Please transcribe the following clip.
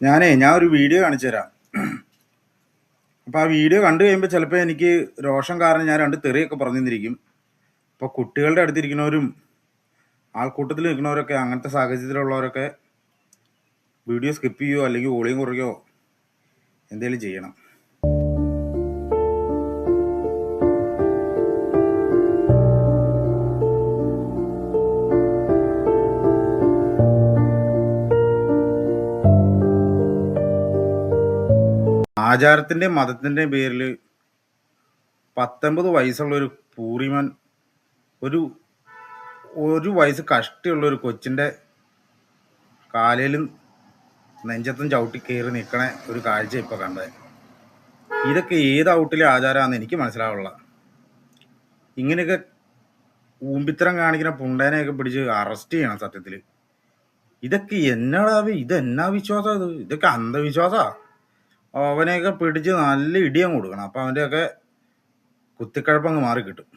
ഞാൻ ഒരു വീഡിയോ കാണിച്ചു തരാം. അപ്പോൾ ആ വീഡിയോ കണ്ടു കഴിയുമ്പോൾ ചിലപ്പോൾ എനിക്ക് രോഷം കാരണം ഞാൻ രണ്ട് തെറിയൊക്കെ പറഞ്ഞു തന്നിരിക്കും. അപ്പോൾ കുട്ടികളുടെ അടുത്തിരിക്കുന്നവരും ആൾക്കൂട്ടത്തിൽ നിൽക്കുന്നവരൊക്കെ അങ്ങനത്തെ സാഹചര്യത്തിലുള്ളവരൊക്കെ വീഡിയോ സ്കിപ്പ് ചെയ്യുകയോ അല്ലെങ്കിൽ വോളിയം കുറയ്ക്കുകയോ എന്തെങ്കിലും ചെയ്യണം. ആചാരത്തിൻ്റെയും മതത്തിൻ്റെയും പേരിൽ 19 വയസ്സുള്ളൊരു പൂറിമൻ ഒരു ഒരു വയസ്സ് കഷ്ടിയുള്ളൊരു കൊച്ചിൻ്റെ കാലയിലും നെഞ്ചത്തും ചവിട്ടി കയറി നിൽക്കണ ഒരു കാഴ്ച ഇപ്പോൾ കണ്ടത്. ഇതൊക്കെ ഏത് ഔട്ടിലെ ആചാരമാണെന്ന് എനിക്ക് മനസ്സിലാവുള്ള. ഇങ്ങനെയൊക്കെ ഊമ്പിത്തരം കാണിക്കുന്ന പുണ്ടേനെയൊക്കെ പിടിച്ച് അറസ്റ്റ് ചെയ്യണം സത്യത്തിൽ. ഇതൊക്കെ ഇതെന്നാ വിശ്വാസം? ഇതൊക്കെ അന്ധവിശ്വാസമാണ്. അവനെയൊക്കെ പിടിച്ച് നല്ല ഇടിയം കൊടുക്കണം. അപ്പോൾ അവൻ്റെയൊക്കെ കുത്തിക്കഴപ്പങ്ങ് മാറി കിട്ടും.